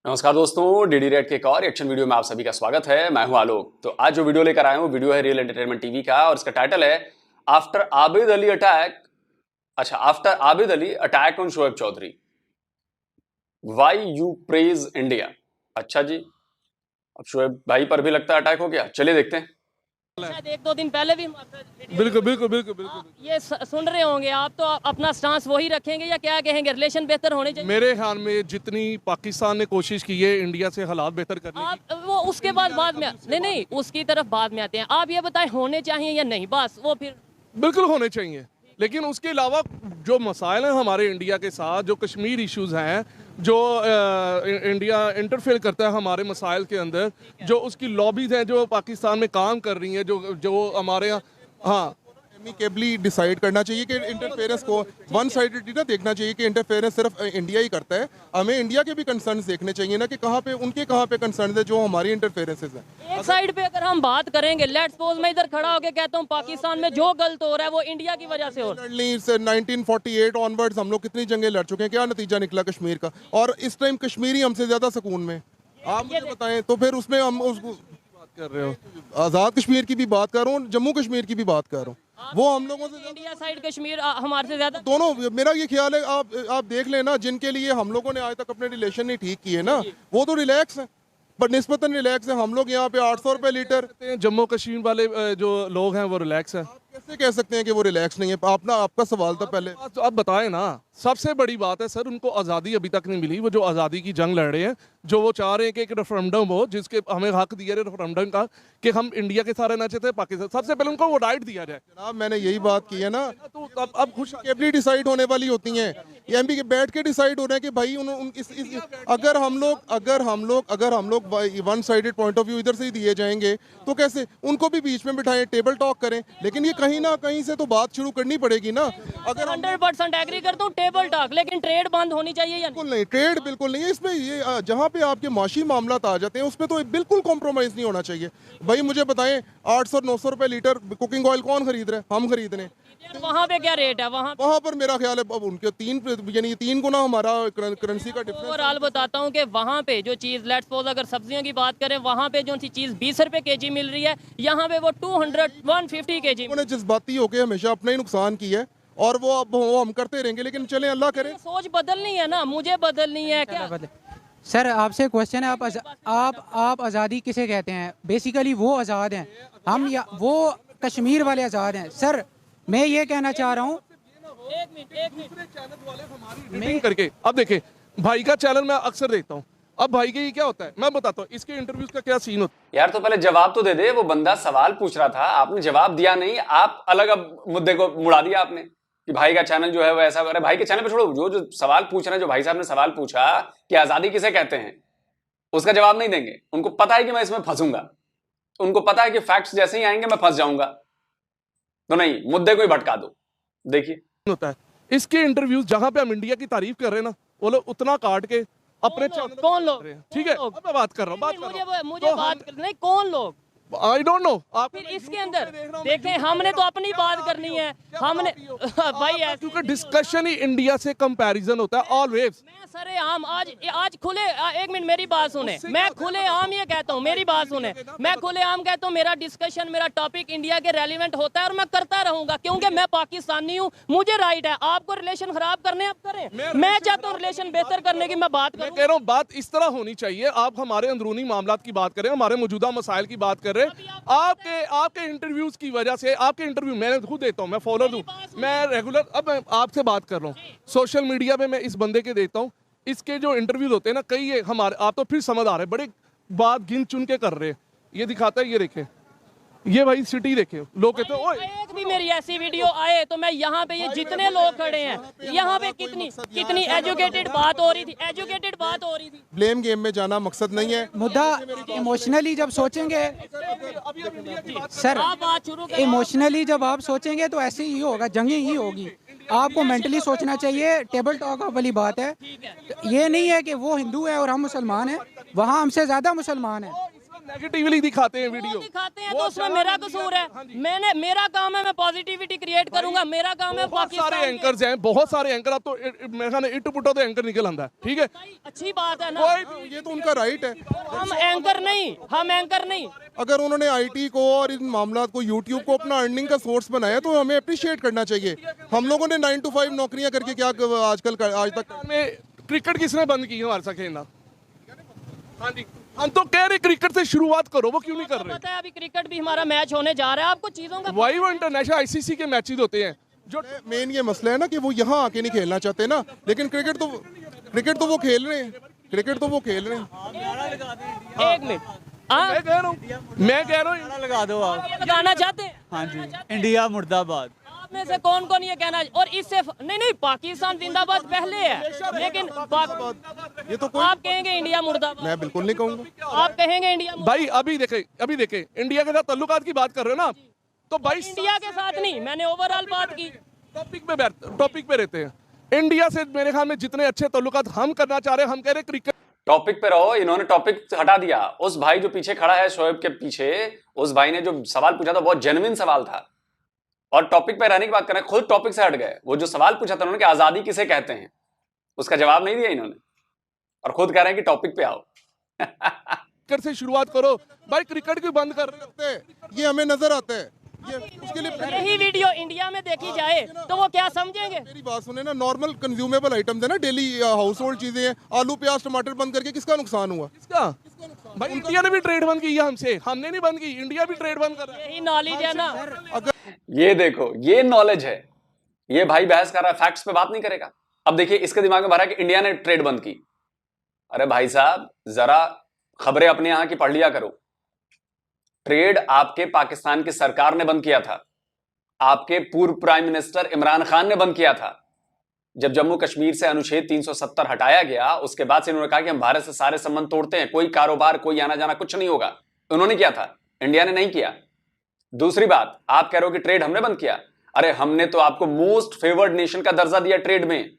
नमस्कार दोस्तों, DD red के एक और रिएक्शन वीडियो में आप सभी का स्वागत है। मैं हूं आलोक। तो आज जो वीडियो लेकर आया हूं, वीडियो है रियल एंटरटेनमेंट टीवी का और इसका टाइटल है after Abid Ali attack. After Abid Ali attack on Shoaib Chaudhry, why you praise India. अच्छा जी, अब शोएब भाई पर भी लगता है अटैक हो गया। चलिए देखते हैं। शायद एक दो दिन पहले भी बिल्कुल ये सुन रहे होंगे आप, तो अपना स्टांस वही रखेंगे या क्या कहेंगे? रिलेशन बेहतर होने चाहिए। मेरे ख्याल में जितनी पाकिस्तान ने कोशिश की है इंडिया से हालात बेहतर करने की, आप वो उसके बाद में नहीं उसकी तरफ बाद में आते हैं। आप ये बताएं होने चाहिए या नहीं, बस वो फिर बिल्कुल होने चाहिए। लेकिन उसके अलावा जो मसाइल हैं हमारे इंडिया के साथ, जो कश्मीर इश्यूज हैं, जो इंडिया इंटरफेयर करता है हमारे मसाइल के अंदर, जो उसकी लॉबीज हैं जो पाकिस्तान में काम कर रही हैं, जो हमारे यहाँ हाँ एमिकेबली डिसाइड करना चाहिए कि इंटरफेरेंस को वन साइडेड ना देखना चाहिए कि इंटरफेरेंस सिर्फ इंडिया ही करता है। हमें इंडिया के भी कंसर्न्स देखने चाहिए ना कि कहाँ पे कंसर्न है जो हमारी इंटरफेरेंसेस हैं। एक साइड पे अगर हम बात करेंगे, लेट्स सपोज मैं इधर खड़ा होकर कहता हूँ पाकिस्तान में जो गलत हो रहा है वो इंडिया की वजह से हो रहा है। 1948 ऑनवर्ड्स हम लोग कितनी जंगें लड़ चुके हैं, क्या नतीजा निकला कश्मीर का, और इस टाइम कश्मीरी हमसे ज्यादा सुकून में। आप मुझे बताएं तो फिर उसमें हम उसको बात कर रहे हो, आज़ाद कश्मीर की भी बात कर रहा हूँ, जम्मू कश्मीर की भी बात कर रहा हूँ। वो हम लोगों से इंडिया साइड कश्मीर हमारे से ज्यादा दोनों, मेरा ये ख्याल है आप देख लेना, जिनके लिए हम लोगों ने आज तक अपने रिलेशन नहीं ठीक किए ना, वो तो रिलैक्स है, बट निस्बतन रिलैक्स है। हम लोग यहाँ पे 800 रुपए लीटर। जम्मू कश्मीर वाले जो लोग हैं वो रिलैक्स हैं। आप कैसे कह सकते हैं कि वो रिलैक्स नहीं है? आपका सवाल था पहले। तो आप बताएं ना, सबसे बड़ी बात है सर, उनको आज़ादी अभी तक नहीं मिली। वो जो आज़ादी की जंग लड़ रहे हैं, जो वो चाह रहे हैं कि एक रेफरेंडम हो जिसके हमें हक दिया जाए रेफरेंडम का कि हम इंडिया के साथ रहना चाहते हैं पाकिस्तान, सबसे पहले उनको वो राइट दिया जाए। जनाब मैंने यही बात की है ना, तो अब खुश केबली डिसाइड होने वाली होती हैं, ये एमपी के बैठ के डिसाइड हो रहे हैं कि भाई अगर हम लोग one sided point of view इधर से ही दिए जाएंगे तो कैसे? उनको भी बीच में बिठाएं, टेबल टॉक करें, लेकिन ये कहीं ना कहीं से तो बात शुरू करनी पड़ेगी ना। अगर 100% एग्री करता हूँ टेबल टॉक, लेकिन ट्रेड बंद होनी चाहिए या बिल्कुल नहीं, ट्रेड बिल्कुल नहीं है इसमें। ये जहाँ पे आपके माशी मामला आ जाते हैं उसमें तो बिल्कुल कॉम्प्रोमाइज नहीं होना चाहिए। भाई मुझे बताएं, 800-900 रुपए लीटर कुकिंग ऑयल कौन खरीद रहा है? हम खरीद रहे हैं। वहाँ पे क्या रेट है? वहाँ पर मेरा ख्याल है अब उनके 3 गुना हमारा करेंसी का डिफरेंस। ओवरऑल बताता हूँ कि वहाँ पे जो चीज़, लेट्स सपोज अगर सब्जियों की बात करें, वहाँ पे जो सी चीज़ 20 रुपए केजी मिल रही है, यहाँ पे वो 200-150 केजी। उन्होंने जज्बाती होकर हमेशा अपना ही नुकसान किया है और वो हम करते रहेंगे, लेकिन चले अल्लाह करे। सोच बदलनी है ना, मुझे बदलनी है क्या? सर आपसे क्वेश्चन है, आप आज़ादी किसे कहते हैं? बेसिकली वो आज़ाद हैं, हम या वो कश्मीर वाले आज़ाद हैं। सर मैं ये कहना चाह रहा हूँ, एक मिनट मीटिंग करके, अब देखें भाई का चैनल मैं अक्सर देखता हूँ। अब भाई के ये क्या होता है मैं बताता हूँ, इसके इंटरव्यूज का क्या सीन होता है। यार तो पहले जवाब तो दे दे। वो बंदा सवाल पूछ रहा था, आपने जवाब दिया नहीं, आप अलग अब मुद्दे को मुड़ा दिया आपने कि भाई का चैनल जो है वो ऐसा। अरे भाई के चैनल पे छोड़ो, जो सवाल पूछ रहे हैं, जो भाई साहब ने सवाल पूछा कि आजादी किसे कहते हैं, उसका जवाब नहीं देंगे। उनको पता है कि मैं इसमें फंसूंगा, उनको पता है कि फैक्ट्स जैसे ही आएंगे मैं फंस जाऊंगा, तो नहीं, मुद्दे को ही भटका दो। देखिए होता है इसके इंटरव्यूज, जहां पे हम इंडिया की तारीफ कर रहे हैं ना, वो लोग उतना काट के अपने कौन लोग? ठीक है, अब मैं बात कर रहा हूँ, मुझे बात नहीं, कौन लोग? I don't know. आप फिर इसके अंदर देखें, हमने तो अपनी बात करनी है, हमने भाई क्योंकि डिस्कशन ही इंडिया से कंपैरिजन होता है ऑलवेज। मैं सरे आम आज खुले एक मिनट मेरी बात सुने, मैं खुले आम ये कहता हूँ, मेरी बात सुने, मैं खुले आम कहता हूँ, मेरा डिस्कशन, मेरा टॉपिक इंडिया के रेलिवेंट होता है और मैं करता रहूंगा, क्योंकि मैं पाकिस्तानी हूँ, मुझे राइट है। आपको रिलेशन खराब करने आप करें, मैं चाहता हूँ रिलेशन बेहतर करने की मैं बात मैं कह रहा हूँ बात इस तरह होनी चाहिए। आप हमारे अंदरूनी मामलात की बात करें, हमारे मौजूदा मसाइल की बात करें। आपके इंटरव्यूज की वजह से, आपके इंटरव्यू मैं खुद देता हूँ, मैं फॉलोअर हूँ, मैं रेगुलर, अब मैं आपसे बात कर रहा हूँ, सोशल मीडिया पे मैं इस बंदे के देता हूँ। इसके जो इंटरव्यूज होते हैं ना, कई ये हमारे, आप तो फिर समझ आ रहे हैं, बड़े बात गिन चुन के कर रहे हैं। ये दिखाता है, ये देखे, ये भाई सिटी देखे, लोग कहते हैं ओए एक भी मेरी ऐसी वीडियो आए तो मैं यहाँ पे, ये जितने लोग खड़े हैं यहाँ पे, कितनी एजुकेटेड बात हो रही थी, ब्लेम गेम में जाना मकसद नहीं है। मुद्दा इमोशनली जब सोचेंगे सर, आप बात शुरू करें। इमोशनली जब आप सोचेंगे तो ऐसे ही होगा, जंग ही होगी। आपको मेंटली सोचना चाहिए। टेबल टॉक वाली बात है, ये नहीं है कि वो हिंदू है और हम मुसलमान हैं, वहाँ हमसे ज़्यादा मुसलमान हैं। नेगेटिवली दिखाते हैं वीडियो, वो दिखाते हैं तो उसमें मेरा कसूर है। मेरा काम है मैं पॉजिटिविटी क्रिएट करूंगा, मेरा काम है बहुत सारे पाकिस्तान एंकर्स हैं, बहुत सारे एंकर। अब तो मेरे ख्याल इट पुटो तो एंकर निकल आंदा है, ठीक है, अच्छी बात है ना, ये तो उनका राइट है। हम एंकर नहीं। अगर उन्होंने आईटी को और इन मामलात को, यूट्यूब को अपना अर्निंग का सोर्स बनाया तो हमें अप्रिशिएट करना चाहिए। हम लोगों ने 9 to 5 नौकरियां करके क्या आज तक में क्रिकेट किसने बंद की हमारे साथ खेलना? हाँ जी, हम तो कह रहे क्रिकेट से शुरुआत करो, वो क्यों नहीं कर रहे? पता है अभी क्रिकेट भी हमारा मैच होने जा रहा है, आपको चीजों का वही वो इंटरनेशनल आईसीसी के मैचेस होते हैं जो मेन ये मसला है ना कि वो यहाँ आके नहीं खेलना चाहते ना, लेकिन क्रिकेट तो वो खेल रहे हैं, एक मिनट मैं कह रहा हूँ लगा दो आप। ये बताना चाहते हैं? हाँ जी, इंडिया मुर्दाबाद। आप में से कौन ये कहना, और इससे नहीं पाकिस्तान जिंदाबाद पहले है, लेकिन ये तो कोई, आप कहेंगे इंडिया मुर्दाबाद? मैं बिल्कुल नहीं कहूंगा। आप कहेंगे इंडिया भाई अभी देखे इंडिया के साथ ताल्लुकात की बात कर रहे हो ना, तो भाई इंडिया के साथ नहीं, मैंने ओवरऑल बात की। टॉपिक पे रहते हैं। इंडिया से मेरे ख्याल में जितने अच्छे ताल्लुकात हम करना चाह रहे हैं, हम कह रहे हैं क्रिकेट टॉपिक पे रहो। इन्होंने टॉपिक हटा दिया। उस भाई जो पीछे खड़ा है शोएब के पीछे, उस भाई ने जो सवाल पूछा था बहुत जेन्युइन सवाल था, और टॉपिक पे रहने की बात कर रहे हैं, खुद टॉपिक से हट गए। वो जो सवाल पूछा था उन्होंने कि आजादी किसे कहते हैं, उसका जवाब नहीं दिया इन्होंने, और खुद कह रहे हैं कि टॉपिक पे आओ। क्रिकेट से शुरुआत करो भाई, क्रिकेट क्यों बंद कर रहे हो? ये हमें नजर आता है, ये उसके लिए यही वीडियो इंडिया में देखी जाए तो वो क्या समझेंगे? मेरी बात सुने ना, नॉर्मल कंज्यूमेबल आइटम्स है ना, डेली हाउस होल्ड चीजें हैं, आलू प्याज टमाटर बंद करके किसका नुकसान हुआ? किसका? भाई इंडिया ने भी ट्रेड बंद की है हमसे, हमने नहीं बंद की, इंडिया भी ट्रेड बंद कर रहा है। यही नॉलेज है ना। ये देखो, ये नॉलेज है। ये भाई बहस कर रहा है, फैक्ट्स पे बात नहीं करेगा। अब देखिए इसके दिमाग में भरा कि इंडिया ने ट्रेड बंद की। अरे भाई साहब, जरा खबरें अपने यहां की पढ़ लिया करो। ट्रेड आपके पाकिस्तान की सरकार ने बंद किया था, आपके पूर्व प्राइम मिनिस्टर इमरान खान ने बंद किया था। जब जम्मू कश्मीर से अनुच्छेद 370 हटाया गया, उसके बाद से इन्होंने कहा कि हम भारत से सारे संबंध तोड़ते हैं, कोई कारोबार, कोई आना जाना कुछ नहीं होगा। उन्होंने किया था, इंडिया ने नहीं किया। दूसरी बात, आप कह रहे हो कि ट्रेड हमने बंद किया। अरे हमने तो आपको मोस्ट फेवर्ड नेशन का दर्जा दिया ट्रेड में।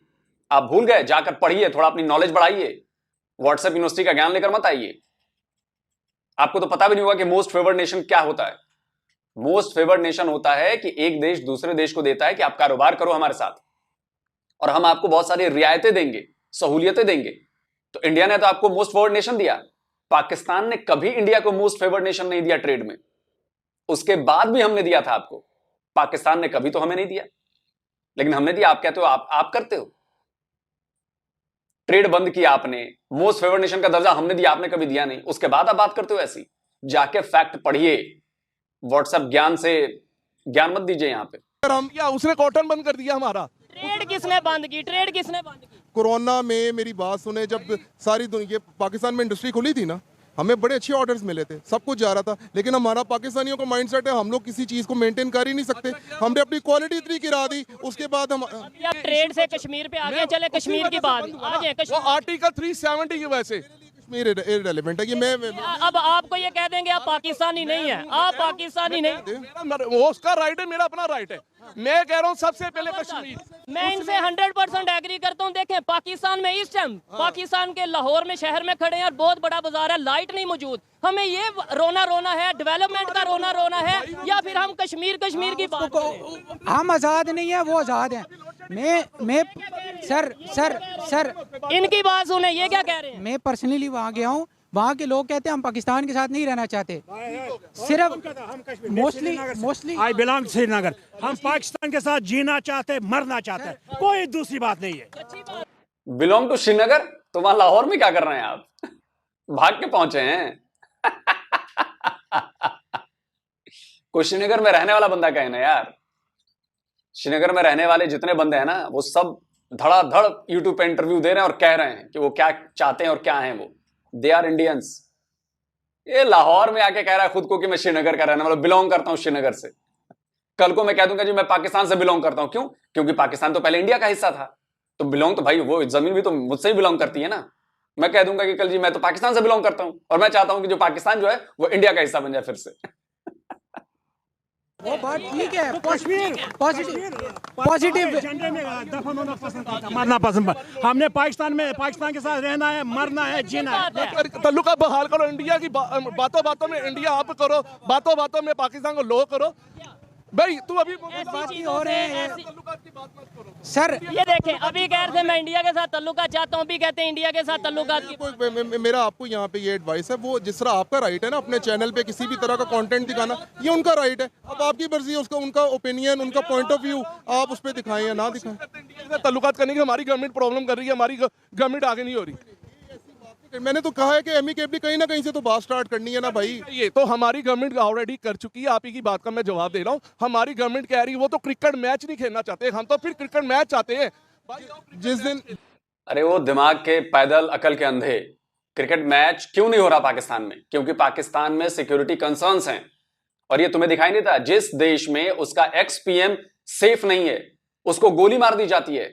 आप भूल गए? जाकर पढ़िए, थोड़ा अपनी नॉलेज बढ़ाइए। व्हाट्सएप यूनिवर्सिटी का ज्ञान लेकर मत आइए। आपको तो पता भी नहीं होगा कि मोस्ट फेवर्ड नेशन क्या होता है। मोस्ट फेवर्ड नेशन होता है कि एक देश दूसरे देश को देता है कि आप कारोबार करो हमारे साथ, और हम आपको बहुत सारी रियायतें देंगे, सहूलियतें देंगे। तो इंडिया ने तो आपको मोस्ट फेवर्ड नेशन दिया। पाकिस्तान ने कभी इंडिया को मोस्ट फेवर्ड नेशन नहीं दिया ट्रेड में। उसके बाद भी हमने दिया था आपको। पाकिस्तान ने कभी तो हमें नहीं दिया, लेकिन हमने दिया। आप कहते हो आप करते हो। ट्रेड बंद किया आपने, मोस्ट फेवर्ड नेशन का दर्जा हमने दिया, आपने कभी दिया नहीं। उसके बाद आप बात करते हो ऐसी। जाके फैक्ट पढ़िए, व्हाट्सएप ज्ञान से ज्ञान मत दीजिए यहां पे। हम क्या, उसने कॉटन बंद कर दिया हमारा। ट्रेड किसने बंद की? ट्रेड किसने बंद की? कोरोना में मेरी बात सुने, जब सारी दुनिया पाकिस्तान में इंडस्ट्री खुली थी ना, हमें बड़े अच्छे ऑर्डर्स मिले थे, सब कुछ जा रहा था। लेकिन हमारा पाकिस्तानियों का माइंडसेट है, हम लोग किसी चीज को मेंटेन कर ही नहीं सकते। हमने अपनी क्वालिटी इतनी गिरा दी, उसके बाद हम अभी आप ट्रेड से कश्मीर पे आ गए, चले कश्मीर की बात आ जाए। वो कश्मीर आर्टिकल 370 की वजह से कश्मीर इररिलेवेंट है कि मैं अब आपको ये कह देंगे आप पाकिस्तानी नहीं है, आप पाकिस्तानी नहीं। वो उसका राइट है, मेरा अपना राइट है। मैं कह रहा हूँ सबसे पहले कश्मीर। मैं इनसे 100% एग्री करता हूँ। देखें पाकिस्तान में इस टाइम, पाकिस्तान के लाहौर में शहर में खड़े हैं और बहुत बड़ा बाजार है, लाइट नहीं मौजूद। हमें ये रोना है, डेवलपमेंट का रोना है, या फिर हम कश्मीर की बात करें? हम आज़ाद नहीं है, वो आज़ाद हैं। मैं सर इनकी बात सुने, ये क्या कह रहे हैं? मैं पर्सनली वहाँ गया हूँ, वहाँ के लोग कहते हैं हम पाकिस्तान के साथ नहीं रहना चाहते। सिर्फ मोस्टली आई बिलोंग श्रीनगर। हम पाकिस्तान के साथ जीना चाहते, मरना चाहते, कोई दूसरी बात नहीं है। Belong to Srinagar? तो वहां लाहौर में क्या कर रहे हैं आप? भाग के पहुंचे हैं। कोई श्रीनगर में रहने वाला बंदा कहे ना यार। श्रीनगर में रहने वाले जितने बंदे हैं ना, वो सब धड़ाधड़ यूट्यूब पे इंटरव्यू दे रहे हैं और कह रहे हैं कि वो क्या चाहते हैं और क्या हैं वो। They are Indians. ये लाहौर में आके कह रहा है खुद को कि मैं श्रीनगर का रहने वाला, बिलोंग करता हूं श्रीनगर से। कल को मैं कह दूंगा जी मैं पाकिस्तान से बिलोंग करता हूं। क्यों? क्योंकि पाकिस्तान तो पहले इंडिया का हिस्सा था। तो बिलोंग तो भाई, वो जमीन भी तो मुझसे ही बिलोंग करती है ना। मैं कह दूंगा कि कल जी मैं तो पाकिस्तान से बिलोंग करता हूं, और मैं चाहता हूं कि जो पाकिस्तान जो है वो इंडिया का हिस्सा बन जाए फिर से। वो बात ठीक है, कश्मीर पॉजिटिव झंडे में दफन होना पसंद करता, मरना पसंद। हमने पाकिस्तान के साथ रहना है, मरना है, जीना है। तल्लुका बहाल करो, इंडिया की बातों बातों में इंडिया आप करो, बातों बातों में पाकिस्तान को लो करो। भाई तू अभी बात ही हो रहे हैं तल्लुकात की बात मत करो सर। ये देखें, अभी कह रहे थे मैं इंडिया के साथ ताल्लुकात चाहता हूँ, अभी कहते हैं इंडिया के साथ ताल्लुकात की। मेरा आपको यहाँ पे ये एडवाइस है, वो जिस तरह आपका राइट है ना अपने चैनल पे किसी भी तरह का कंटेंट दिखाना, ये उनका राइट है। अब आपकी मर्जी है, उसका उनका ओपिनियन, उनका पॉइंट ऑफ व्यू आप उस पर दिखाएं या ना दिखाएं। तल्लुकात करने की हमारी गवर्नमेंट प्रॉब्लम कर रही है, हमारी गवर्नमेंट आगे नहीं हो रही। मैंने तो कहा है कि एमिकेबली कहीं ना कहीं से तो बात स्टार्ट करनी है ना भाई। ये तो हमारी गवर्नमेंट ऑलरेडी कर चुकी है, आप ही की बात का मैं जवाब दे रहा हूँ। हमारी गवर्नमेंट कह रही है वो तो क्रिकेट मैच नहीं खेलना चाहते, हम तो फिर क्रिकेट मैच चाहते हैं। जिस दिन अरे वो दिमाग के पैदल, अकल के अंधे, क्रिकेट मैच क्यों नहीं हो रहा पाकिस्तान में? क्योंकि पाकिस्तान में सिक्योरिटी कंसर्न्स हैं। और ये तुम्हें दिखाई नहीं था, जिस देश में उसका एक्स पीएम सेफ नहीं है उसको गोली मार दी जाती है।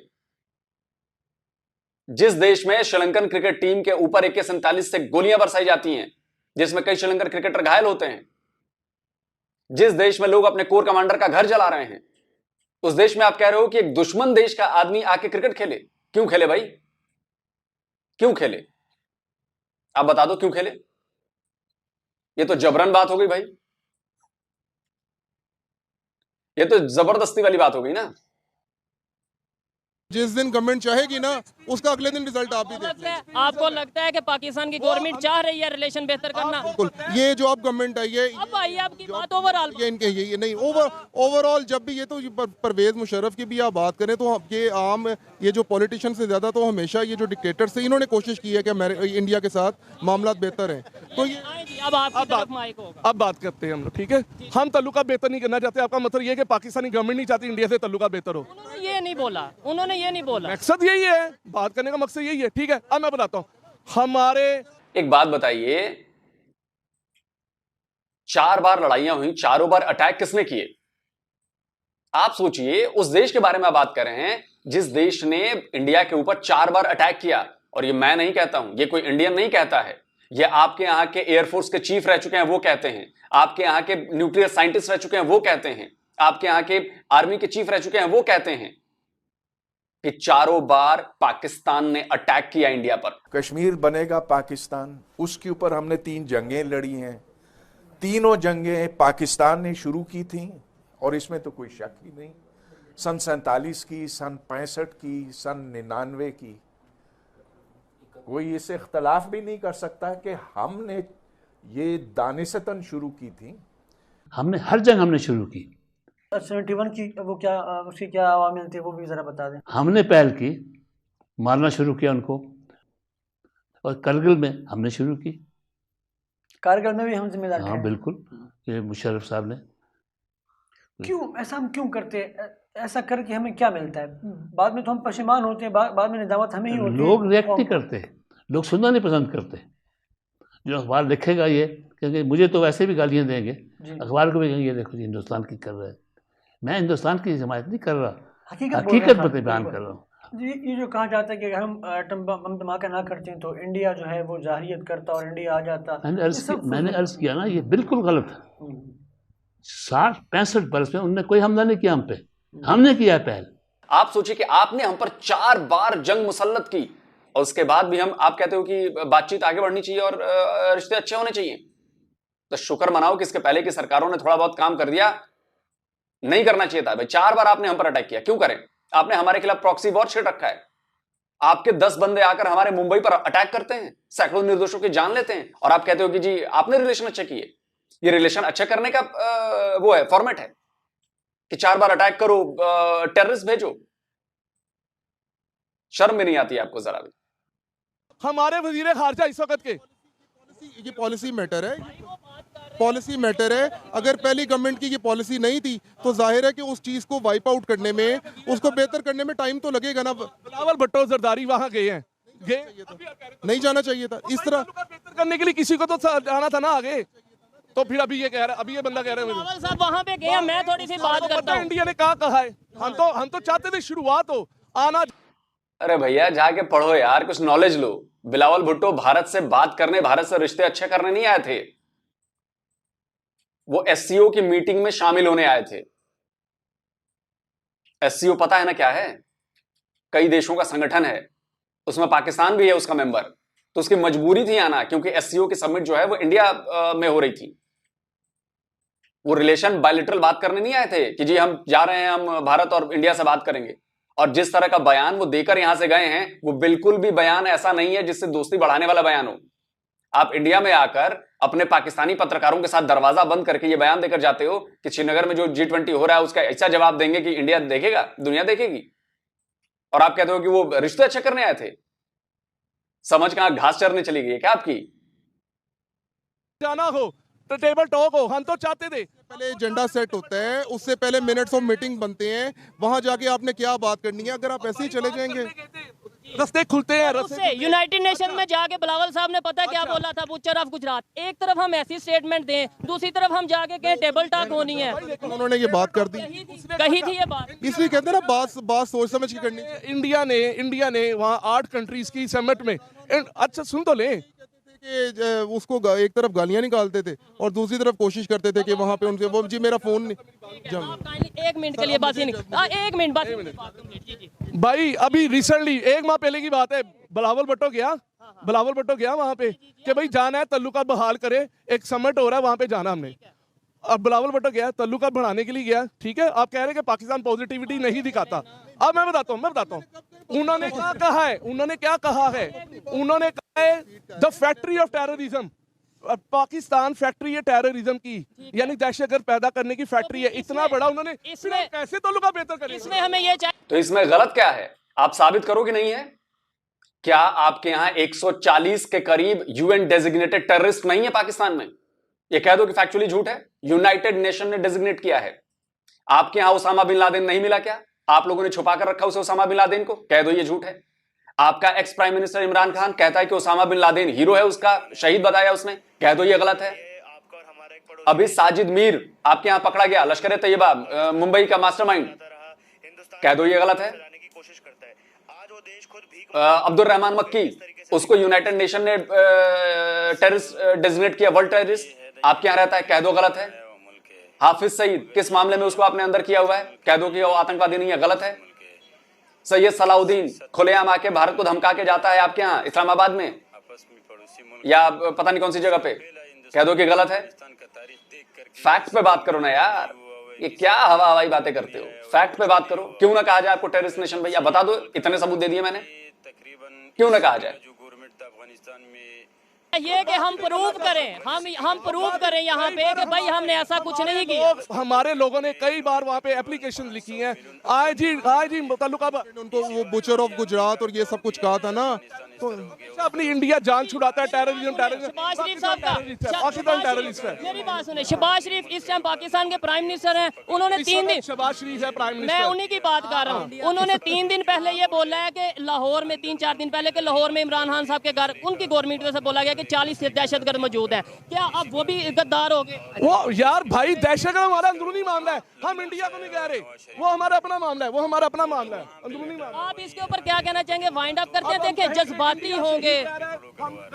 जिस देश में श्रीलंकन क्रिकेट टीम के ऊपर AK-47 से गोलियां बरसाई जाती हैं, जिसमें कई श्रीलंकन क्रिकेटर घायल होते हैं, जिस देश में लोग अपने कोर कमांडर का घर जला रहे हैं, उस देश में आप कह रहे हो कि एक दुश्मन देश का आदमी आके क्रिकेट खेले? क्यों खेले भाई? क्यों खेले? आप बता दो क्यों खेले? ये तो जबरन बात हो गई भाई, ये तो जबरदस्ती वाली बात हो गई ना। जिस दिन गवर्नमेंट चाहेगी ना, उसका अगले दिन रिजल्ट आप भी देख लेंगे। आपको लगता है कि पाकिस्तान की गवर्नमेंट चाह रही है रिलेशन बेहतर करना? बिल्कुल, ये जो आप गवर्नमेंट आई है, अब भाई आपकी बात ओवरऑल ये इनके ये नहीं ओवरऑल जब भी ये तो परवेज मुशर्रफ की भी आप बात करें तो ये आम ये जो पॉलिटिशियन से ज्यादा तो हमेशा ये जो डिक्टेटर्स थे इन्होंने कोशिश की है कि इंडिया के साथ मामला बेहतर हैं। तो ये अब आपकी तरफ माइक होगा। अब बात करते हैं हम लोग, ठीक है? हम तल्लुका बेहतर नहीं करना चाहते, आपका मतलब ये है कि पाकिस्तानी गवर्नमेंट नहीं चाहती इंडिया से तल्लुका बेहतर हो? उन्होंने ये नहीं बोला, उन्होंने ये नहीं बोला। मकसद यही है, बात करने का मकसद यही है, ठीक है? अब मैं बताता हूं, हमारे एक बात बताइए, 4 बार लड़ाइयां हुई, चारों बार अटैक किसने किए? आप सोचिए, उस देश के बारे में बात कर रहे हैं जिस देश ने इंडिया के ऊपर 4 बार अटैक किया। और ये मैं नहीं कहता हूं, ये कोई इंडियन नहीं कहता है, ये आपके यहां के एयरफोर्स के चीफ रह चुके हैं वो कहते हैं, आपके यहां के न्यूक्लियर साइंटिस्ट रह चुके हैं वो कहते हैं, आपके यहां के आर्मी के चीफ रह चुके हैं वो कहते हैं कि चारों बार पाकिस्तान ने अटैक किया इंडिया पर। कश्मीर बनेगा पाकिस्तान, उसके ऊपर हमने 3 जंगें लड़ी हैं। तीनों जंगें पाकिस्तान ने शुरू की थी और इसमें तो कोई शक ही नहीं। सन 47 की, सन 65 की, सन 99 की, कोई इससे इख्तलाफ भी नहीं कर सकता कि हमने ये दानिशतन शुरू की थी। हमने हर जंग हमने शुरू की। 71 की वो क्या उसकी क्या अवामिल थे वो भी ज़रा बता दें। हमने पहल की, मारना शुरू किया उनको, और करगिल में हमने शुरू की। कारगिल में भी हम जिम्मेदार हाँ थे। बिल्कुल, ये मुशर्रफ साहब ने। क्यों ऐसा हम क्यों करते हैं? ऐसा करके हमें क्या मिलता है? बाद में तो हम पशेमान होते हैं, बाद में निजामत हमें ही होती है। लोग रिएक्ट नहीं करते, लोग सुनना नहीं पसंद करते। जो अखबार लिखेगा ये, क्योंकि मुझे तो वैसे भी गालियाँ देंगे, अखबार को भी कहेंगे ये देखो जी हिंदुस्तान की कर रहा है। मैं हिंदुस्तान की हिमायत नहीं कर रहा, हकीकत पर बयान कर रहा हूँ। ये जो कहा जाता है कि अगर हम एटम बम धमाका ना करते हैं तो इंडिया जो है वो जाहिरियत करता और इंडिया आ जाता। मैंने अर्ज किया ना, ये बिल्कुल गलत है। 60-65 बरस में उनने कोई हमला नहीं किया हम पे, हमने किया पहल। आप सोचिए कि आपने हम पर 4 बार जंग मुसल्लत की और उसके बाद भी आप कहते हो कि बातचीत आगे बढ़नी चाहिए और रिश्ते अच्छे होने चाहिए। तो शुक्र मनाओ कि इसके पहले की सरकारों ने थोड़ा बहुत काम कर दिया। नहीं करना चाहिए था भाई, 4 बार आपने हम पर अटैक किया, क्यों करें? आपने हमारे खिलाफ प्रॉक्सी वॉर छेड़ रखा है। आपके 10 बंदे आकर हमारे मुंबई पर अटैक करते हैं, सैकड़ों निर्दोषों की जान लेते हैं, और आप कहते हो कि जी आपने रिलेशन अच्छे किए। ये रिलेशन अच्छा करने का वो है, फॉर्मेट है कि 4 बार अटैक करो, टेररिस्ट भेजो। शर्म भी नहीं आती आपको जरा भी? हमारे वजीर खारजा इस वक्त के, ये पॉलिसी मैटर है, पॉलिसी मैटर है। अगर पहली गवर्नमेंट की ये पॉलिसी नहीं थी तो जाहिर है कि उस चीज को वाइप आउट करने में, उसको बेहतर करने में टाइम तो लगेगा ना। बिलावल भुट्टो जरदारी वहां गए हैं, नहीं जाना चाहिए था इस तरह। बेहतर करने के लिए किसी को तो जाना था ना आगे। तो फिर अभी ये कह रहा है, अभी ये बंदा कह रहा है बिलावल साहब वहां पे गए, मैं थोड़ी सी बात करता हूं। इंडिया ने कहा है, हम तो चाहते थे शुरुआत हो आना। अरे भैया जाके पढ़ो यार, कुछ नॉलेज लो। बिलावल भुट्टो भारत से बात करने, भारत से रिश्ते अच्छे करने नहीं आए थे। वो एससीओ की मीटिंग में शामिल होने आए थे। एससीओ पता है ना क्या है? कई देशों का संगठन है, उसमें पाकिस्तान भी है उसका मेंबर, तो उसकी मजबूरी थी आना, क्योंकि एससीओ की समिट जो है वो इंडिया में हो रही थी। वो रिलेशन बायलिटरल बात करने नहीं आए थे कि जी हम जा रहे हैं, हम भारत और इंडिया से बात करेंगे। और जिस तरह का बयान वो देकर यहां से गए हैं, वो बिल्कुल भी बयान ऐसा नहीं है जिससे दोस्ती बढ़ाने वाला बयान हो। आप इंडिया में आकर अपने पाकिस्तानी पत्रकारों के साथ दरवाजा बंद करके ये बयान देकर जाते हो कि श्रीनगर में जो G20 हो रहा है उसका ऐसा जवाब देंगे कि इंडिया देखेगा, दुनिया देखेगी, और आप कहते हो कि वो रिश्ते अच्छे करने आए थे। समझ कहां घास चरने चली गई है क्या आपकी? जाना हो तो टेबल टॉक हो, हम तो चाहते थे। पहले एजेंडा सेट होता है, उससे पहले मिनट्स ऑफ मीटिंग बनते हैं, वहां जाके आपने क्या बात करनी है। अगर आप ऐसे ही चले जाएंगे, रास्ते खुलते हैं, रास्ते यूनाइटेड नेशन में जाके बिलावल साहब ने पता क्या बोला था, बुचर ऑफ गुजरात। एक तरफ हम ऐसी स्टेटमेंट दें, दूसरी तरफ हम जाके कहें टेबल टॉक होनी है। उन्होंने ये बात कर दी, कही थी ये बात। इसलिए कहते हैं ना बात सोच समझ के करनी चाहिए। इंडिया ने वहाँ 8 कंट्रीज की समिट में, अच्छा सुन तो लें, कि उसको एक तरफ गालियां निकालते थे और दूसरी तरफ कोशिश करते थे कि वहां पे उनसे वो जी मेरा फोन एक मिनट के लिए बस ही नहीं, एक मिनट बस भाई। अभी रिसेंटली 1 माह पहले की बात है, बिलावल भुट्टो गया वहां पे कि भाई जाना है, तल्लुकात बहाल करे, एक समिट हो रहा है वहां पे जाना हमने। अब बिलावल भुट्टो गया, तल्लुकात बढ़ाने के लिए गया, ठीक है। आप कह रहे हैं कि पाकिस्तान पॉजिटिविटी नहीं दिखाता। अब मैं बताता हूँ उन्होंने क्या कहा है, उन्होंने कहा है the factory of terrorism, Pakistan factory है टेररिज्म की, यानी दहशतगर्द पैदा करने की फैक्ट्री है। इतना बड़ा उन्होंने, इसमें कैसे तल्लुका बेहतर करें? इसमें हमें ये चाहिए, तो इसमें गलत क्या है? आप साबित करो कि नहीं है। क्या आपके यहां 140 के करीब यूएन डेजिग्नेटेड टेररिस्ट नहीं है पाकिस्तान में? ये कह दो कि फैक्चुअली झूठ है। यूनाइटेड नेशन ने डेजिग्नेट किया है। आपके यहां उसामा बिन लादेन नहीं मिला क्या? आप लोगों ने छुपा कर रखा उसे, उसामा बिन लादेन को, कह दो ये झूठ है। आपका ex prime minister Imran Khan कहता है कि उसामा बिन लादेन हीरो है, उसका शहीद बताया उसने, कह दो ये गलत है। अभी साजिद मीर आपके यहां पकड़ा गया, लश्कर तैयबा मुंबई का मास्टरमाइंड, कह दो ये गलत है। अब्दुल रहमान मक्की, उसको यूनाइटेड नेशन ने टेररिस्ट डेजिग्नेट किया, वर्ल्ड टेररिस्ट, आपके यहां रहता है, कह दो गलत है। हाफिज सईद, किस मामले में उसको आपने अंदर किया हुआ है, कह दो कि वो आतंकवादी नहीं है, गलत है। सैयद सलाउद्दीन खुलेआम आके भारत को धमका के जाता है आपके यहाँ इस्लामाबाद में या पता नहीं कौन सी जगह पे, कह दो कि गलत है। फैक्ट पे बात करो ना यार, ये क्या हवा हवाई बातें करते हो? फैक्ट पे बात करो। क्यों ना कहा जाए आपको टेररिस्ट नेशन? भैया बता दो, इतने सबूत दे दिए मैंने, क्यों ना कहा जाए? ये कि हम प्रूव करें, हम प्रूव करें यहाँ पे कि भाई हमने ऐसा कुछ नहीं किया। हमारे लोगों ने कई बार वहाँ पे एप्लीकेशन लिखी हैं। आज ही ताल्लुका उनको वो बुचर ऑफ गुजरात और ये सब कुछ कहा था ना, तो अपनी इंडिया जान छुड़ाता है। टेररिज्म शहबाज शरीफ साहब का, पाकिस्तान टेररिस्ट है। मेरी बात सुने, शहबाज शरीफ इस टाइम पाकिस्तान के प्राइम मिनिस्टर हैं। उन्होंने 3 दिन, शहबाज शरीफ है प्राइम मिनिस्टर, मैं उन्हीं की बात कर रहा हूँ। उन्होंने 3 दिन पहले ये बोला है कि लाहौर में, 3-4 दिन पहले कि लाहौर में इमरान खान साहब के घर, उनकी गवर्नमेंट से बोला गया कि 40 दहशतगर्द मौजूद हैं। क्या अब वो भी गद्दार हो गए? वो यार भाई, दहशतगर्द हमारा अंदरूनी मामला है, हम इंडिया को नहीं कह रहे, वो हमारा अपना मामला है, वो हमारा अपना मामला है, अंदरूनी मामला। आप इसके ऊपर क्या कहना चाहेंगे? वाइंड अप करते हैं, देखिए जज्बाती होंगे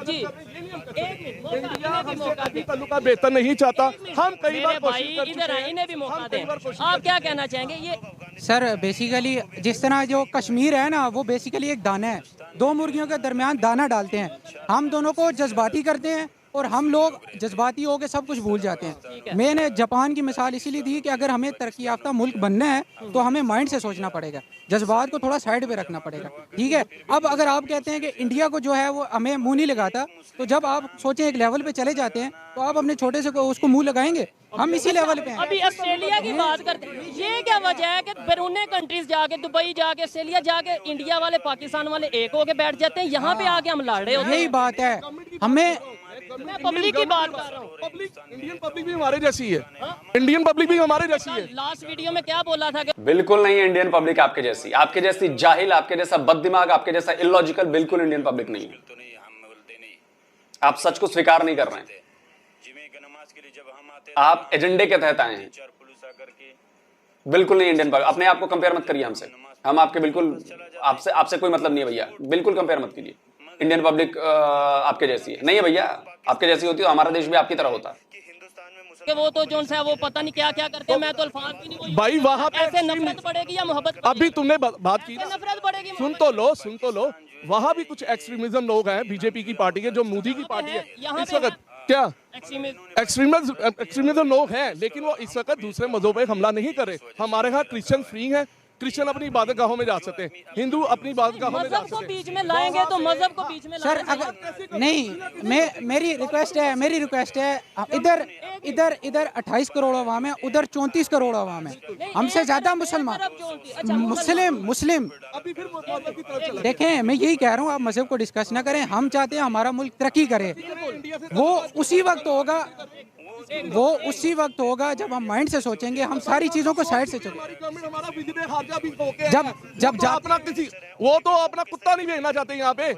जी। एक मिनट, तल्लुका बेहतर नहीं चाहता, हम कई बार भाई इधर आए, इन्हें भी मौका दें। आप क्या कहना चाहेंगे? ये सर बेसिकली जिस तरह जो कश्मीर है ना, वो बेसिकली एक दाना है, 2 मुर्गियों के दरमियान दाना डालते हैं। हम दोनों को जज्बाती करते हैं और हम लोग जज्बाती होकर सब कुछ भूल जाते हैं। मैंने जापान की मिसाल इसीलिए दी कि अगर हमें तरक्की याफ्ता मुल्क बनना है तो हमें माइंड से सोचना पड़ेगा, जज्बात को थोड़ा साइड पे रखना पड़ेगा, ठीक है। अब अगर आप कहते हैं कि इंडिया को जो है वो हमें मुंह नहीं लगाता, तो जब आप सोचें एक लेवल पे चले जाते हैं तो आप अपने छोटे से उसको मुंह लगाएंगे। हम इसी लेवल पे हैं। अभी ऑस्ट्रेलिया की बात करते हैं, ये क्या वजह है कि बैरूनी कंट्रीज जाके, दुबई जाके, ऑस्ट्रेलिया जाके, इंडिया वाले पाकिस्तान वाले एक होके बैठ जाते हैं, यहाँ पे आके हम लड़ रहे होते हैं। यही बात है, हमें मैं पब्लिक की बात कर रहा हूँ। इंडियन पब्लिक भी हमारे जैसी है, इंडियन पब्लिक भी हमारे जैसी है। लास्ट वीडियो में क्या बोला था कि बिल्कुल नहीं है इंडियन पब्लिक आपके जैसी, आपके जैसी जाहिल, आपके जैसा बददिमाग, आपके जैसा इलॉजिकल बिल्कुल इंडियन पब्लिक नहीं है। आप सच को स्वीकार नहीं कर रहे हैं, आप एजेंडे के तहत आए हैं। बिल्कुल नहीं इंडियन पब्लिक, अपने आप को कंपेयर मत करिए हमसे, हम आपके बिल्कुल, आपसे कोई मतलब नहीं है भैया, बिल्कुल कंपेयर मत कीजिए। इंडियन पब्लिक आपके जैसी है नहीं है भैया, आपके जैसी होती तो हमारा देश भी आपकी तरह होता। कि वो तो जोन सा है वो पता नहीं क्या क्या करते हैं, मैं तो अल्फाज भी नहीं बोल भाई वहाँ पे ऐसे नफरत बढ़ेगी या मोहब्बत अभी तुमने बात की ऐसे नफरत बढ़ेगी सुन तो लो वहाँ भी कुछ एक्सट्रीमिज्म लोग हैं बीजेपी की पार्टी के, जो मोदी की पार्टी है यहाँ इस पे वक्त क्या एक्सट्रीमिज्म एक्सट्रीमिज्म लोग हैं, लेकिन वो इस वक्त दूसरे मजहब पे हमला नहीं कर रहे। हमारे यहाँ क्रिश्चियन फ्री हैं, क्रिश्चियन अपनी इबादतगाहों में जा सकते हैं, हिंदू अपनी इबादतगाहों में जा मजहब को सकते हैं। बीच में लाएंगे तो मजहब को बीच में सर अगर नहीं, मेरी रिक्वेस्ट है इधर इधर इधर 28 करोड़ अवाम है, उधर 34 करोड़ अवाम है, हमसे ज्यादा मुसलमान मुस्लिम देखें, मैं यही कह रहा हूँ आप मजहब को डिस्कस ना करें। हम चाहते हैं हमारा मुल्क तरक्की करे, वो उसी वक्त होगा जब हम माइंड से सोचेंगे, हम सारी चीजों को साइड से जब अपना किसी वो तो अपना कुत्ता नहीं भेजना चाहते यहाँ पे,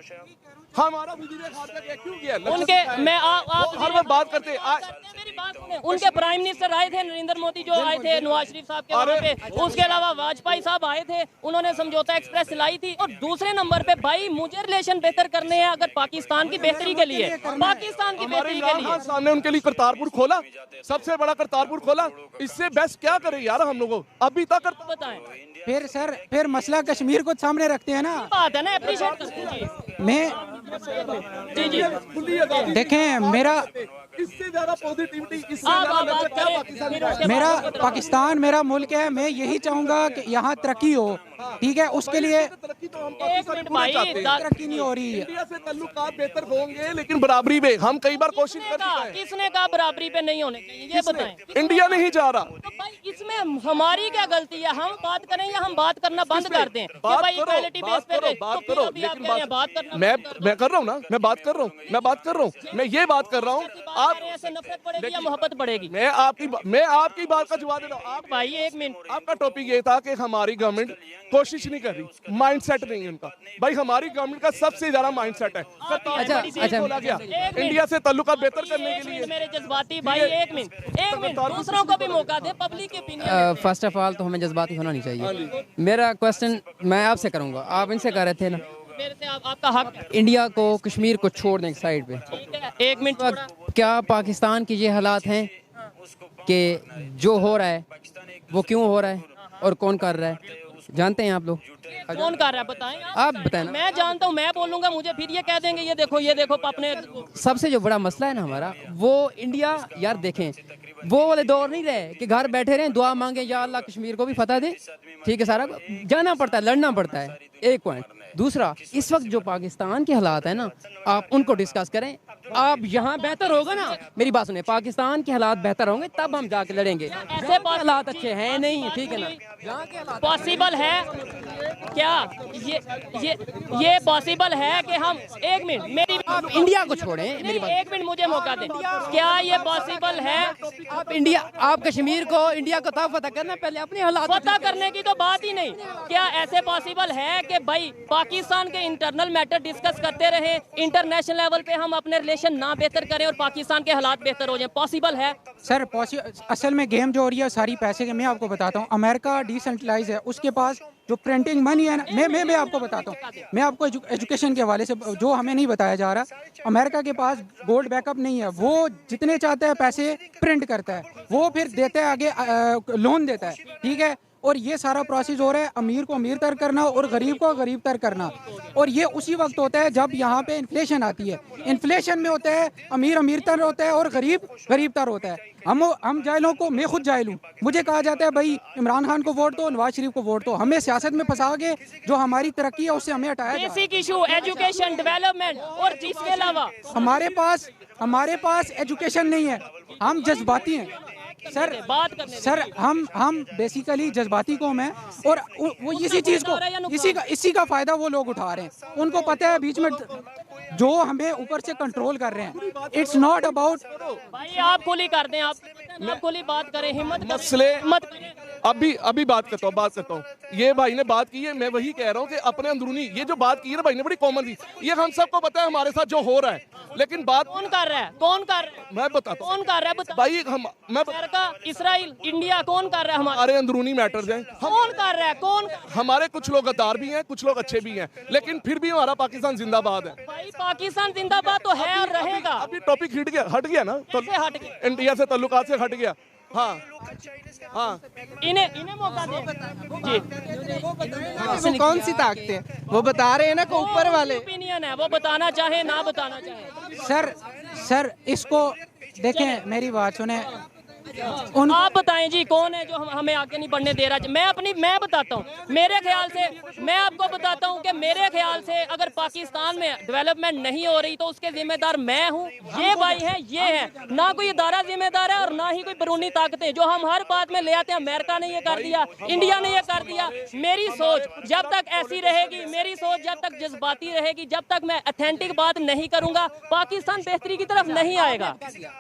हमारा क्यों किया उनके मैं आप हर वक्त बात करते मेरी बात सुने। उनके प्राइम मिनिस्टर आए थे, नरेंद्र मोदी जो आए थे नवाज शरीफ साहब के वहाँ पे, उसके अलावा वाजपेयी साहब आए थे, उन्होंने समझौता एक्सप्रेस लाई थी। और दूसरे नंबर पे भाई मुझे रिलेशन बेहतर करने हैं अगर पाकिस्तान की बेहतरी के लिए, पाकिस्तान की बेहतरी के लिए। सामने उनके लिए करतारपुर खोला, सबसे बड़ा करतारपुर खोला, इससे बेस्ट क्या करे यार हम लोगों अभी तक बताएं। फिर मसला कश्मीर को सामने रखते हैं ना, बात है ना, अप्रिशिएट करते हैं मैं जी देखें इससे ज्यादा पॉजिटिविटी, इससे मेरा पाकिस्तान मेरा मुल्क है, मैं यही चाहूंगा कि यहाँ तरक्की हो, ठीक है, उसके लिए तरक्की नहीं हो रही है। इंडिया से ताल्लुकात बेहतर होंगे लेकिन बराबरी पे हम कई बार कोशिश कर चुके हैं। किसने कहा बराबरी पे नहीं होने चाहिए, ये बताएं। इंडिया नहीं जा रहा तो भाई इसमें हमारी क्या गलती है? हम बात करें या हम बात करना बंद कर दें? भाई इक्वालिटी बेस पे बात करो, लेकिन बात कर रहा हूँ ना, मैं बात कर रहा हूँ, मैं ये बात कर रहा हूँ। आप ऐसे नफरत बढ़ेगी या मोहब्बत बढ़ेगी? मैं आपकी बात का जवाब दे रहा हूँ। आप भाई एक मिनट, आपका टॉपिक ये था कि हमारी गवर्नमेंट कोशिश नहीं कर रही, माइंडसेट नहीं है उनका। भाई हमारी गवर्नमेंट का सबसे ज्यादा माइंडसेट है। बोला गया इंडिया से ताल्लुकात बेहतर करने के लिए। मेरे जज्बाती भाई एक मिनट दूसरों को भी मौका दे, पब्लिक के ओपिनियन। फर्स्ट ऑफ ऑल तो हमें जज्बाती होना नहीं चाहिए। मेरा क्वेश्चन मैं आपसे करूंगा, आप इनसे कह रहे थे ना मेरे से आपका हक, इंडिया को कश्मीर को छोड़ दें साइड पे। एक मिनट, क्या पाकिस्तान के ये हालात हैं कि जो हो रहा है वो क्यों हो रहा है और कौन कर रहा है, जानते हैं आप लोग? कौन कर रहा है बताएं आप बताएं ना। मैं जानता हूँ, मैं बोलूंगा मुझे फिर ये कह देंगे ये देखो अपने। सबसे जो बड़ा मसला है ना हमारा, वो इंडिया यार देखें, वो वाले दौर नहीं रहे कि घर बैठे रहें दुआ मांगे या अल्लाह कश्मीर को भी फतह दे, ठीक है, सारा जाना पड़ता है, लड़ना पड़ता है, एक पॉइंट। दूसरा, इस वक्त जो पाकिस्तान के हालात है ना, आप उनको डिस्कस करें। आप यहाँ बेहतर होगा ना, मेरी बात सुने, पाकिस्तान के हालात बेहतर होंगे तब हम जाके लड़ेंगे। ऐसे हालात अच्छे हैं नहीं, ठीक है ना? पॉसिबल है क्या ये पॉसिबल है कि हम, एक मिनट मेरी, आप इंडिया को छोड़ें, मेरी बात, एक मिनट मुझे मौका दें, क्या ये पॉसिबल है? आप कश्मीर को इंडिया को तब फतह करना, पहले अपने हालात फतह करने की तो बात ही नहीं। क्या ऐसे पॉसिबल है कि भाई पाकिस्तान के इंटरनल मैटर डिस्कस करते रहे, इंटरनेशनल लेवल पे हम अपने रिलेशन ना बेहतर करें और पाकिस्तान के हालात बेहतर हो जाए? पॉसिबल है सर? असल में गेम जो हो रही है सारी पैसे के, मैं आपको बताता हूँ, अमेरिका डिसेंट्रलाइज है, उसके पास जो प्रिंटिंग मनी है ना, मैं आपको बताता हूँ, मैं आपको एजुकेशन के हवाले से जो हमें नहीं बताया जा रहा, अमेरिका के पास गोल्ड बैकअप नहीं है, वो जितने चाहता है पैसे प्रिंट करता है, वो फिर देता है आगे, लोन देता है, ठीक है, और ये सारा प्रोसेस हो रहा है अमीर को अमीर तर करना और गरीब को गरीब तर करना। और ये उसी वक्त होता है जब यहाँ पे इन्फ्लेशन आती है, इन्फ्लेशन में होता है अमीर अमीर तर होता है और गरीब गरीब तर होता है। हम जाहिलों को, मैं खुद जाहिल हूँ, मुझे कहा जाता है भाई इमरान खान को वोट दो, नवाज शरीफ को वोट दो, हमें सियासत में फंसा के जो हमारी तरक्की है उससे हमें हटाया जाए। बेसिक इशू एजुकेशन, डेवलपमेंट, और इसके अलावा हमारे पास एजुकेशन नहीं है, हम जज्बाती हैं सर, हम बेसिकली जज्बाती कौम है और वो इसी चीज को, इसी का फायदा वो लोग उठा रहे हैं। उनको पता है बीच में जो हमें ऊपर से कंट्रोल कर रहे हैं, इट्स नॉट अबाउट। भाई आप खुली कर दें, आप खुली बात करें, हिम्मत मसले मत। अभी बात करता हूँ। ये भाई ने बात की है, मैं वही कह रहा हूँ कि अपने अंदरूनी ये जो बात की है ना भाई ने, बड़ी कॉमन थी, ये हम सबको पता है हमारे साथ जो हो रहा है। लेकिन बात कौन कर रहा है? कौन कर रहा है? मैं बताता हूँ कौन कर रहा है? बता। भाई, हम मैं अमेरिका, इसराइल, इंडिया, कौन कर रहा है? हमारे अंदरूनी मैटर्स हैं। कौन कर रहा है? कौन? हमारे कुछ लोग गद्दार भी हैं, कुछ लोग अच्छे भी हैं, लेकिन फिर भी हमारा पाकिस्तान जिंदाबाद है। भाई पाकिस्तान जिंदाबाद तो है और रहेगा। अभी टॉपिक हट गया ना, तो कैसे हट गया? इंडिया से ताल्लुकात से हट गया। हाँ हाँ, इन्हें मौका दे जी। वो कौन सी ताकतें हैं? वो बता रहे हैं ना, को ऊपर वाले ओपिनियन है, वो बताना चाहे ना बताना चाहे। सर इसको देखें, मेरी बात सुने। आप बताएं जी, कौन है जो हमें आगे नहीं बढ़ने दे रहा? मैं बताता हूँ, मेरे ख्याल से, मैं आपको बताता हूँ कि मेरे ख्याल से अगर पाकिस्तान में डेवलपमेंट नहीं हो रही तो उसके जिम्मेदार मैं हूँ, ये भाई है, ये है, ना कोई इदारा जिम्मेदार है और ना ही कोई बैरूनी ताकतें जो हम हर बात में ले आते हैं। अमेरिका ने ये कर दिया, इंडिया ने ये कर दिया। मेरी सोच जब तक ऐसी रहेगी, मेरी सोच जब तक जज्बाती रहेगी, जब तक मैं ऑथेंटिक बात नहीं करूंगा, पाकिस्तान बेहतरी की तरफ नहीं आएगा।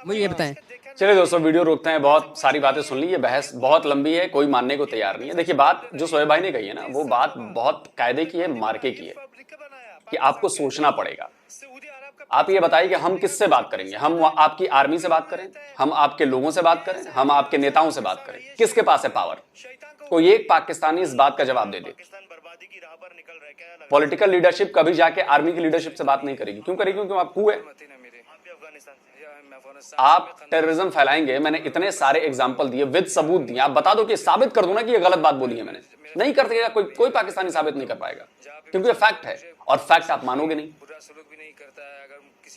मुझे ये बताएं। चलिए दोस्तों, वीडियो रोकते हैं। बहुत सारी बातें सुन ली, ये बहस बहुत लंबी है, कोई मानने को तैयार नहीं है। देखिए, बात जो शोएब भाई ने कही है ना, वो बात बहुत कायदे की है, मार्के की है, कि आपको सोचना पड़ेगा। आप ये बताइए कि हम किससे बात करेंगे? हम आपकी आर्मी से बात करें, हम आपके लोगों से बात करें, हम आपके नेताओं से बात करें? किसके पास है पावर? कोई एक पाकिस्तानी इस बात का जवाब दे दे। पॉलिटिकल लीडरशिप कभी जाके आर्मी की लीडरशिप से बात नहीं करेगी। क्यों करेगी? क्योंकि आप कू है, आप टेररिज्म फैलाएंगे। मैंने इतने सारे एग्जाम्पल दिए, विद सबूत दिए। आप बता दो कि साबित कर दो ना कि ये गलत बात बोली है मैंने। नहीं कर सकेगा कोई पाकिस्तानी साबित नहीं कर पाएगा, क्योंकि ये फैक्ट है, और फैक्ट आप मानोगे नहीं।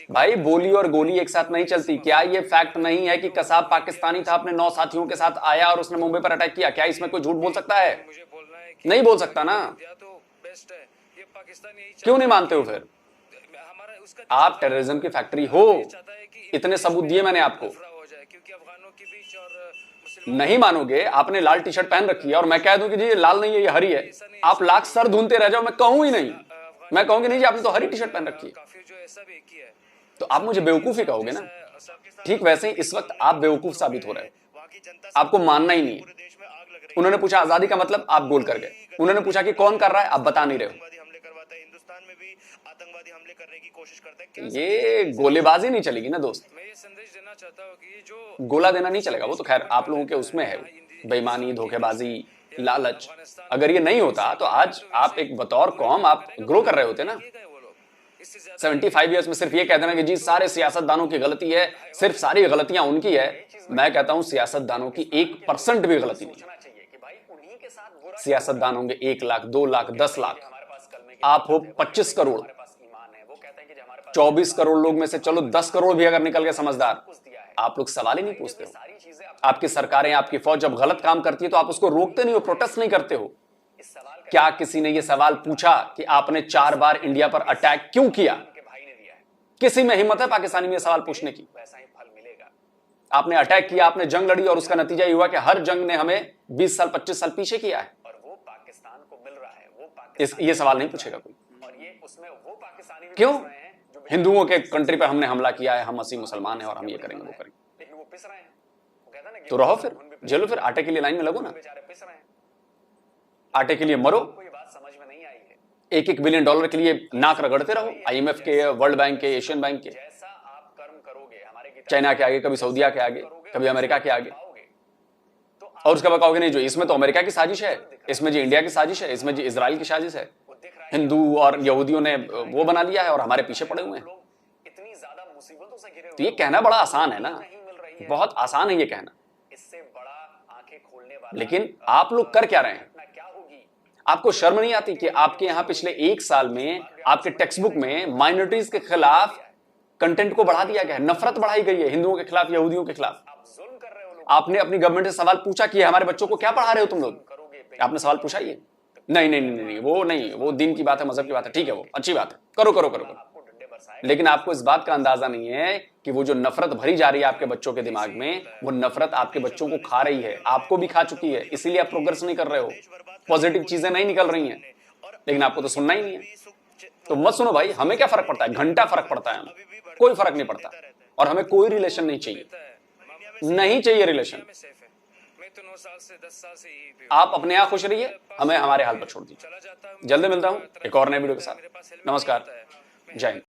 भाई, बोली और गोली एक साथ नहीं चलती। क्या ये फैक्ट नहीं है कि कसाब पाकिस्तानी था, अपने 9 साथियों के साथ आया और उसने मुंबई पर अटैक किया? क्या इसमें कोई झूठ बोल सकता है? नहीं बोल सकता ना। क्यों नहीं मानते हो फिर? आप टेररिज्म की फैक्ट्री हो, इतने सबूत दिए मैंने आपको। नहीं मानोगे? आपने लाल टी शर्ट पहन रखी है और मैं कह दूं कि जी ये लाल नहीं है, ये हरी है, आप लाख सर ढूंढते रह जाओ, मैं कहूं ही नहीं। मैं कहूंगी नहीं जी आपने तो हरी टी शर्ट पहन रखी है, तो आप मुझे बेवकूफ ही कहोगे ना। ठीक वैसे ही इस वक्त आप बेवकूफ साबित हो रहे हो, आपको मानना ही नहीं है। उन्होंने पूछा आजादी का मतलब, आप बोल कर गए। उन्होंने पूछा कि कौन कर रहा है, आप बता नहीं रहे हो। ये गोलेबाजी नहीं चलेगी ना दोस्त, गोला देना नहीं चलेगा। वो तो खैर आप लोगों के उसमें है, बेईमानी, धोखेबाजी, लालच। अगर ये नहीं होता तो आज आप एक बतौर कौम आप ग्रो कर रहे होते ना। 75 ईयर्स में सिर्फ ये कह देना कि जी सारे सियासतदानों की गलती है, सिर्फ सारी गलतियां उनकी है। मैं कहता हूं सियासतदानों की 1% भी गलती नहीं। सियासतदान होंगे 1 लाख, 2 लाख, 10 लाख, आप हो 25 करोड़, 24 करोड़ लोग में से चलो 10 करोड़ भी अगर निकल गए समझदार, आप लोग सवाल ही नहीं पूछते हो। आपकी सरकारें, आपकी फौज जब गलत काम करती है तो आप उसको रोकते नहीं हो, प्रोटेस्ट नहीं करते हो। क्या किसी ने यह सवाल पूछा कि आपने 4 बार इंडिया पर अटैक क्यों किया? किसी में हिम्मत है पाकिस्तानी में सवाल पूछने की? आपने अटैक किया, आपने जंग लड़ी और उसका नतीजा ये हुआ कि हर जंग ने हमें 20 साल 25 साल पीछे किया है। ये सवाल नहीं पूछेगा कोई। क्यों? हिंदुओं के कंट्री पर हमने हमला किया है, हम असली मुसलमान हैं और हम ये करेंगे वो करेंगे। तो रहो फिर, झेलो फिर, आटे के लिए लाइन में लगो ना, आटे के लिए मरो। $1-1 बिलियन के लिए नाक रगड़ते रहो, IMF के, वर्ल्ड बैंक के, एशियन बैंक के, चाइना के आगे, कभी सऊदीया के आगे, कभी अमेरिका के आगे, और उसके बाद कहोगे नहीं जो इसमें तो अमेरिका की साजिश है, इसमें जी इंडिया की साजिश है, इसमें जी इजराइल की साजिश है, हिंदू और यहूदियों ने वो बना लिया है और हमारे पीछे पड़े हुए हैं। तो ये कहना बड़ा आसान है ना, बहुत आसान है ये कहना, लेकिन आप लोग कर क्या रहे हैं? आपको शर्म नहीं आती कि आपके यहां पिछले 1 साल में आपके टेक्स्ट बुक में माइनॉरिटीज के खिलाफ कंटेंट को बढ़ा दिया गया है, नफरत बढ़ाई गई है हिंदुओं के खिलाफ, यहूदियों के खिलाफ। आपने अपनी गवर्नमेंट से सवाल पूछा कि हमारे बच्चों को क्या पढ़ा रहे हो तुम लोग? आपने सवाल पूछा? ये नहीं, वो दिन की बात है, मजहब की बात है, ठीक है, वो अच्छी बात है, करो। लेकिन आपको इस बात का अंदाजा नहीं है कि वो जो नफरत भरी जा रही है आपके बच्चों के दिमाग में, वो नफरत आपके बच्चों को खा रही है, आपको भी खा चुकी है, इसीलिए आप प्रोग्रेस नहीं कर रहे हो, पॉजिटिव चीजें नहीं निकल रही हैं। लेकिन आपको तो सुनना ही नहीं है, तो मत सुनो भाई। हमें क्या फर्क पड़ता है? घंटा फर्क पड़ता है, हमें कोई फर्क नहीं पड़ता, और हमें कोई रिलेशन नहीं चाहिए, नहीं चाहिए रिलेशन। आप अपने यहां खुश रहिए, हमें हमारे हाल पर छोड़ दीजिए। जल्दी मिलता हूं एक और नए वीडियो के साथ। नमस्कार, जय हिंद।